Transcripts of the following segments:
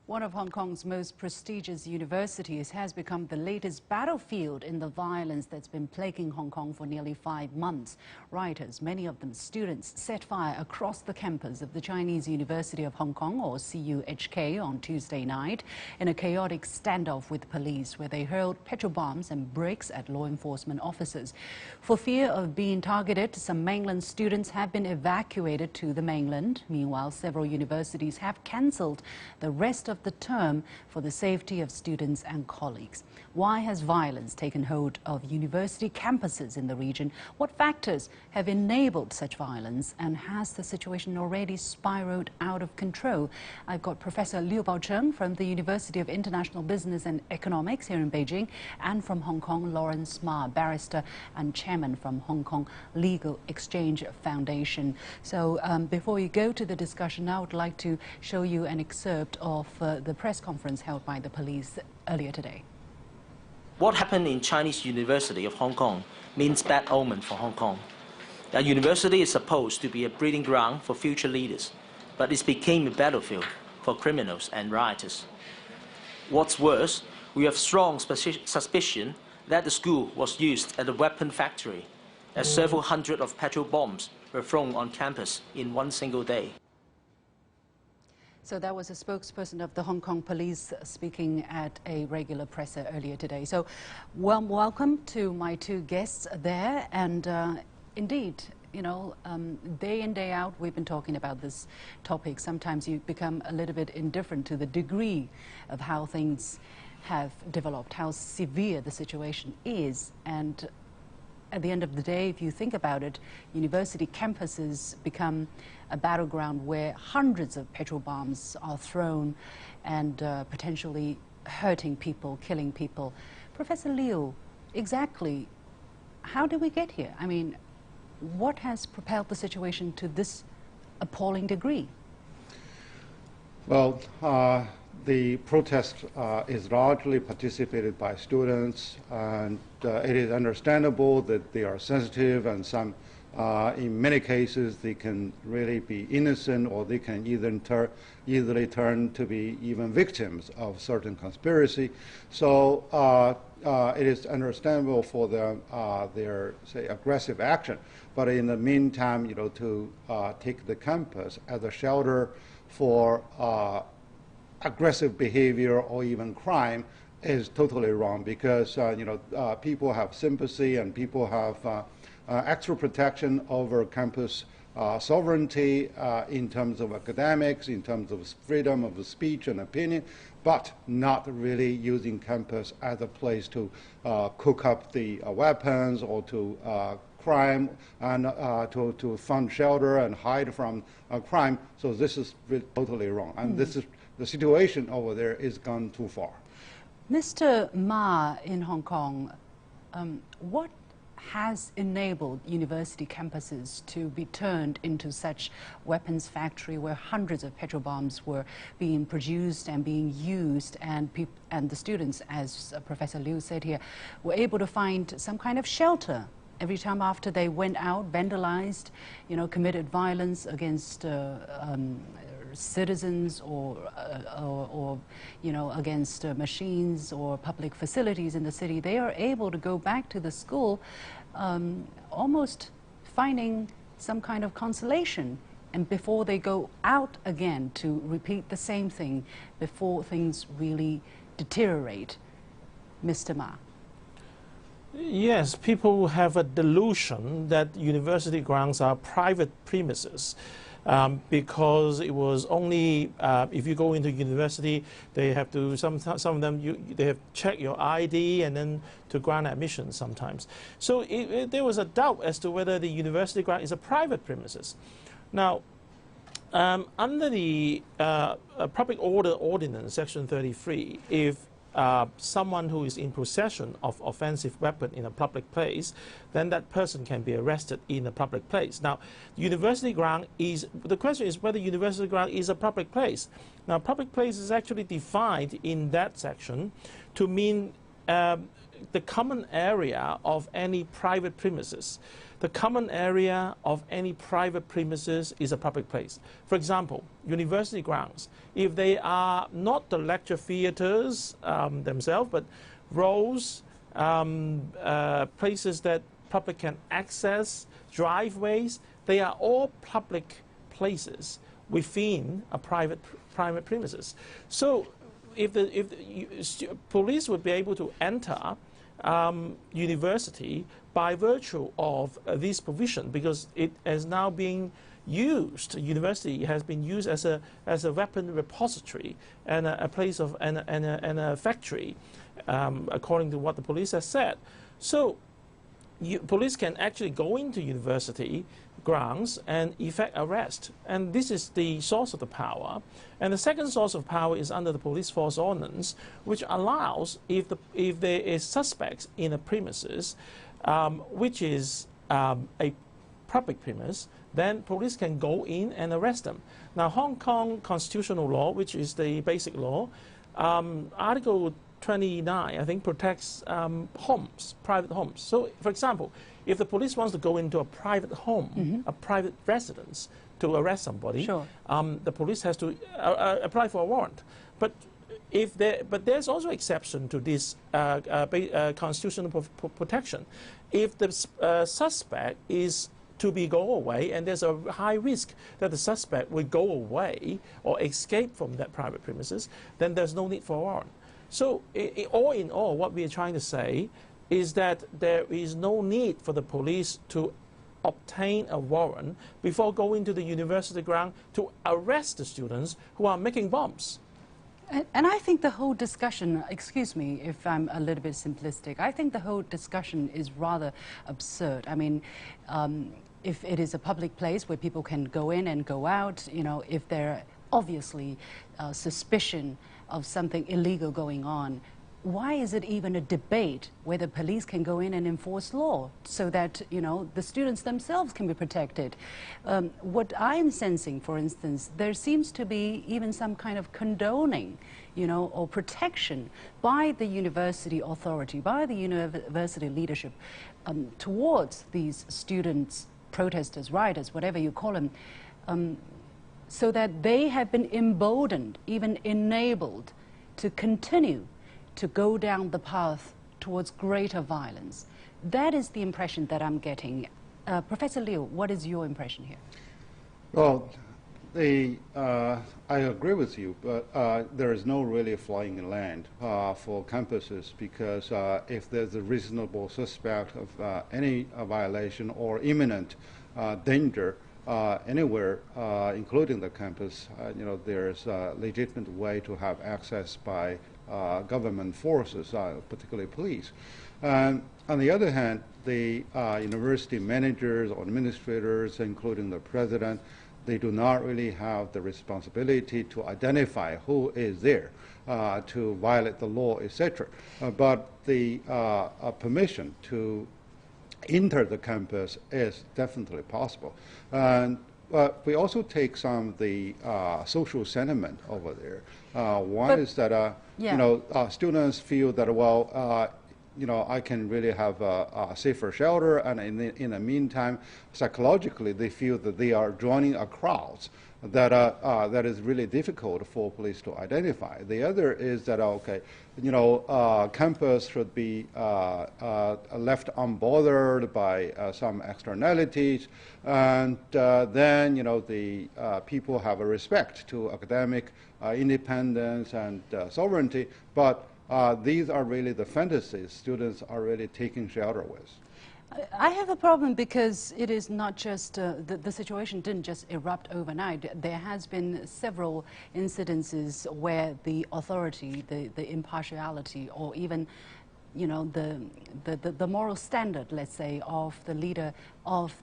One of Hong Kong's most prestigious universities has become the latest battlefield in the violence that's been plaguing Hong Kong for nearly 5 months. Rioters, many of them students, set fire across the campus of the Chinese University of Hong Kong, or CUHK, on Tuesday night in a chaotic standoff with police where they hurled petrol bombs and bricks at law enforcement officers. For fear of being targeted, some mainland students have been evacuated to the mainland. Meanwhile, several universities have cancelled the rest of the term for the safety of students and colleagues. Why has violence taken hold of university campuses in the region? What factors have enabled such violence, and has the situation already spiraled out of control? I've got Professor Liu Baocheng from the University of International Business and Economics here in Beijing, and from Hong Kong, Lawrence Ma, barrister and chairman from Hong Kong Legal Exchange Foundation. So before we go to the discussion, I would like to show you an excerpt of the press conference held by the police earlier today. What happened in Chinese University of Hong Kong means bad omen for Hong Kong. A university is supposed to be a breeding ground for future leaders, but it became a battlefield for criminals and rioters. What's worse, we have strong suspicion that the school was used as a weapon factory, as several hundred of petrol bombs were thrown on campus in one single day. So that was a spokesperson of the Hong Kong police speaking at a regular presser earlier today. So warm welcome to my two guests there. And indeed, you know, day in, day out, we've been talking about this topic. Sometimes you become a little bit indifferent to the degree of how things have developed, how severe the situation is. And at the end of the day, if you think about it, university campuses become a battleground where hundreds of petrol bombs are thrown and potentially hurting people, killing people. Professor Liu, exactly how did we get here? I mean, what has propelled the situation to this appalling degree? Well, the protest is largely participated by students, and it is understandable that they are sensitive, and some, in many cases, they can really be innocent, or they can easily turn to be even victims of certain conspiracy. So it is understandable for them, their, say, aggressive action. But in the meantime, you know, to take the campus as a shelter for aggressive behavior or even crime is totally wrong, because you know, people have sympathy and people have extra protection over campus sovereignty in terms of academics, in terms of freedom of speech and opinion, but not really using campus as a place to cook up the weapons or to crime and to fund shelter and hide from crime. So this is totally wrong, and this is the situation over there is gone too far. Mr. Ma in Hong Kong, what has enabled university campuses to be turned into such weapons factory where hundreds of petrol bombs were being produced and being used, and the students, as Professor Liu said here, were able to find some kind of shelter every time after they went out, vandalized, you know, committed violence against citizens or you know, against machines or public facilities in the city. They are able to go back to the school almost finding some kind of consolation, and before they go out again to repeat the same thing before things really deteriorate. Mr. Ma. Yes, people have a delusion that university grounds are private premises. Because it was only if you go into university, they have to some of them they have to check your ID and then to grant admission sometimes. So there was a doubt as to whether the university ground is a private premises. Now, under the Public Order Ordinance, Section 33, if someone who is in possession of offensive weapon in a public place, then that person can be arrested in a public place. Now, university ground is, the question is whether university ground is a public place. Now, public place is actually defined in that section to mean the common area of any private premises. the common area of any private premises is a public place. For example, university grounds, if they are not the lecture theaters themselves, but roads, places that public can access, driveways, they are all public places within a private premises. So if the police would be able to enter university by virtue of this provision, because it is now being used, university has been used as a weapon repository and a place of and a factory, according to what the police has said. So police can actually go into university grounds and effect arrest, and this is the source of the power. And the second source of power is under the police force ordinance, which allows, if there is suspects in a premises, which is a public premise, then police can go in and arrest them. Now, Hong Kong constitutional law, which is the basic law, Article 29, I think, protects homes, private homes. So, for example, if the police wants to go into a private home, a private residence, to arrest somebody, sure, the police has to apply for a warrant. But there's also exception to this constitutional protection. If the suspect is to be go away, and there's a high risk that the suspect will go away or escape from that private premises, then there's no need for a warrant. So all in all, what we are trying to say is that there is no need for the police to obtain a warrant before going to the university ground to arrest the students who are making bombs. And I think the whole discussion, excuse me if I'm a little bit simplistic, I think the whole discussion is rather absurd. I mean, if it is a public place where people can go in and go out, you know, if there obviously suspicion of something illegal going on, why is it even a debate whether police can go in and enforce law so that, you know, the students themselves can be protected? What I'm sensing, for instance, there seems to be even some kind of condoning, you know, or protection by the university authority, by the university leadership towards these students, protesters, rioters, whatever you call them, so that they have been emboldened, even enabled to continue to go down the path towards greater violence. That is the impression that I'm getting. Professor Liu, what is your impression here? Well, I agree with you, but there is no really flying land for campuses, because if there's a reasonable suspect of any violation or imminent danger anywhere, including the campus, you know, there's a legitimate way to have access by government forces, particularly police. On the other hand, the university managers or administrators, including the president, they do not really have the responsibility to identify who is there to violate the law, etc. But the permission to enter the campus is definitely possible. But we also take some of the social sentiment over there. One is that you know, students feel that, well, you know, I can really have a safer shelter, and in the meantime, psychologically, they feel that they are joining a crowd that is really difficult for police to identify. The other is that, okay, you know, campus should be left unbothered by some externalities, and then, you know, the people have a respect to academic independence and sovereignty, but these are really the fantasies students are really taking shelter with. I have a problem because it is not just, the situation didn't just erupt overnight. There has been several incidences where the authority, the impartiality, or even, you know, the moral standard, let's say, of the leader of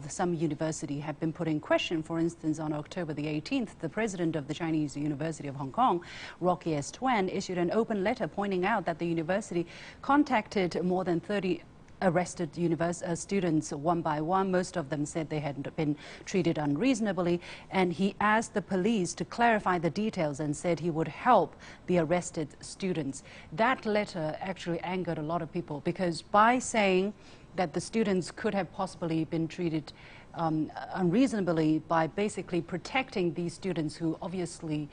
some university have been put in question. For instance, on October the 18th, the president of the Chinese University of Hong Kong, Rocky S. Tuen, issued an open letter pointing out that the university contacted more than 30 arrested students one by one. Most of them said they had been treated unreasonably, and he asked the police to clarify the details and said he would help the arrested students. That letter actually angered a lot of people, because by saying that the students could have possibly been treated unreasonably by basically protecting these students who obviously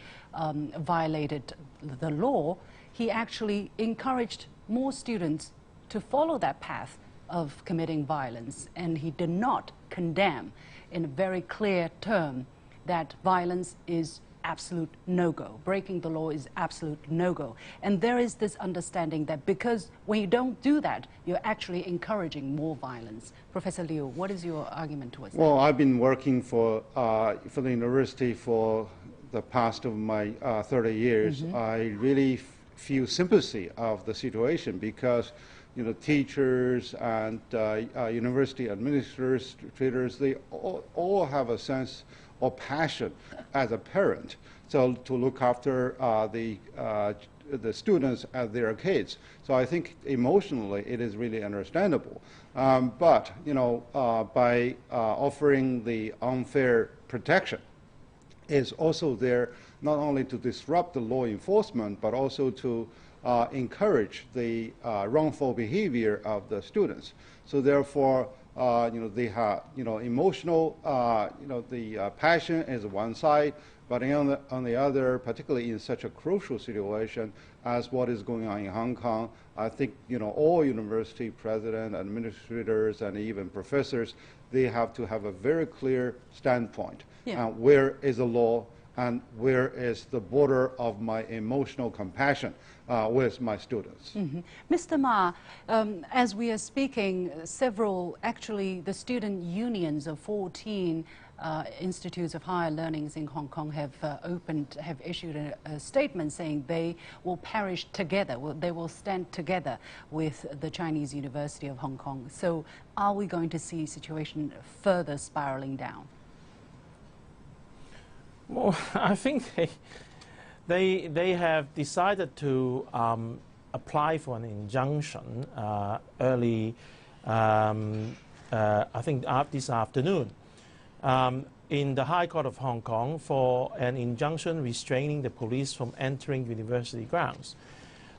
violated the law, he actually encouraged more students to follow that path of committing violence, and he did not condemn in a very clear term that violence is absolute no-go. Breaking the law is absolute no-go. And there is this understanding that because when you don't do that, you're actually encouraging more violence. Professor Liu, what is your argument towards that? Well, I've been working for the university for the past of my 30 years. I really feel sympathy of the situation, because teachers and university administrators, they all have a sense or passion as a parent, so to look after the students as their kids. So I think emotionally it is really understandable. But by offering the unfair protection, is also there not only to disrupt the law enforcement, but also to encourage the wrongful behavior of the students. So therefore, they have, emotional, the passion is one side, but on the other, particularly in such a crucial situation as what is going on in Hong Kong, I think, all university presidents, administrators, and even professors, they have to have a very clear standpoint. Yeah. Where is the law, and where is the border of my emotional compassion with my students. Mr. Ma, as we are speaking, actually the student unions of 14 institutes of higher learnings in Hong Kong have issued a statement saying they will perish together, they will stand together with the Chinese University of Hong Kong. So are we going to see situation further spiraling down? Well, I think they have decided to apply for an injunction early, I think this afternoon, in the High Court of Hong Kong for an injunction restraining the police from entering university grounds.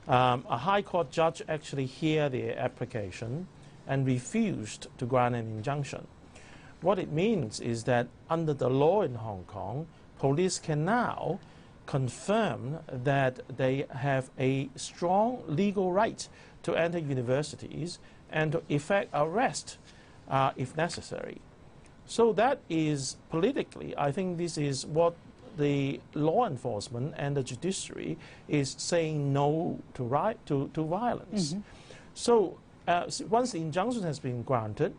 A High Court judge actually heard the application and refused to grant an injunction. What it means is that under the law in Hong Kong, police can now confirm that they have a strong legal right to enter universities and to effect arrest if necessary. So that is politically, I think this is what the law enforcement and the judiciary is saying no to violence. So once the injunction has been granted,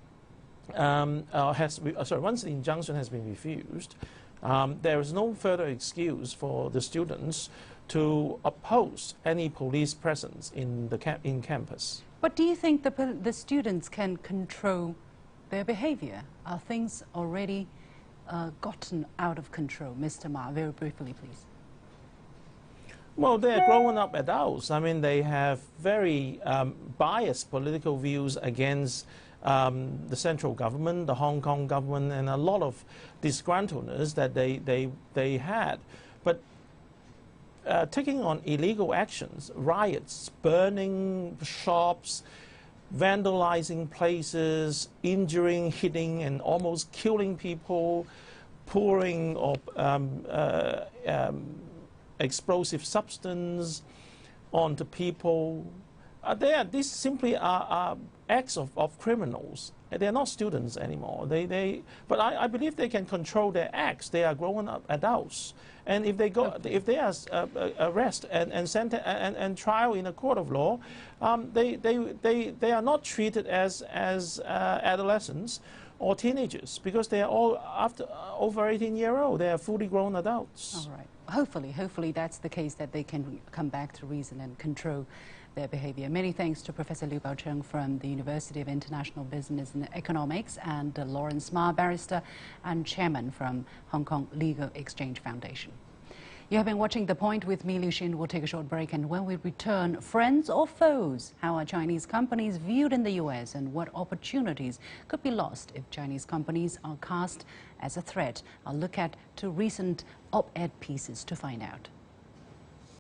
once the injunction has been refused, there is no further excuse for the students to oppose any police presence in campus. But do you think the students can control their behavior? Are things already gotten out of control? Mr. Ma, very briefly, please. Well, they're grown up adults. I mean, they have very biased political views against the central government, the Hong Kong government, and a lot of disgruntledness that they had. But taking on illegal actions, riots, burning shops, vandalizing places, injuring, hitting, and almost killing people, pouring of explosive substance onto people. These simply are acts of criminals. They're not students anymore. But I believe they can control their acts. They are grown up adults, and if they are arrested and trial in a court of law, they are not treated as adolescents or teenagers, because they are all over 18-year-old. They are fully grown adults. All right. Hopefully that's the case, that they can come back to reason and control their behavior. Many thanks to Professor Liu Baocheng from the University of International Business and Economics, and Lawrence Ma, barrister and chairman from Hong Kong Legal Exchange Foundation. You have been watching The Point with me, Liu Xin. We'll take a short break, and when we return, friends or foes? How are Chinese companies viewed in the U.S., and what opportunities could be lost if Chinese companies are cast as a threat? I'll look at two recent op-ed pieces to find out.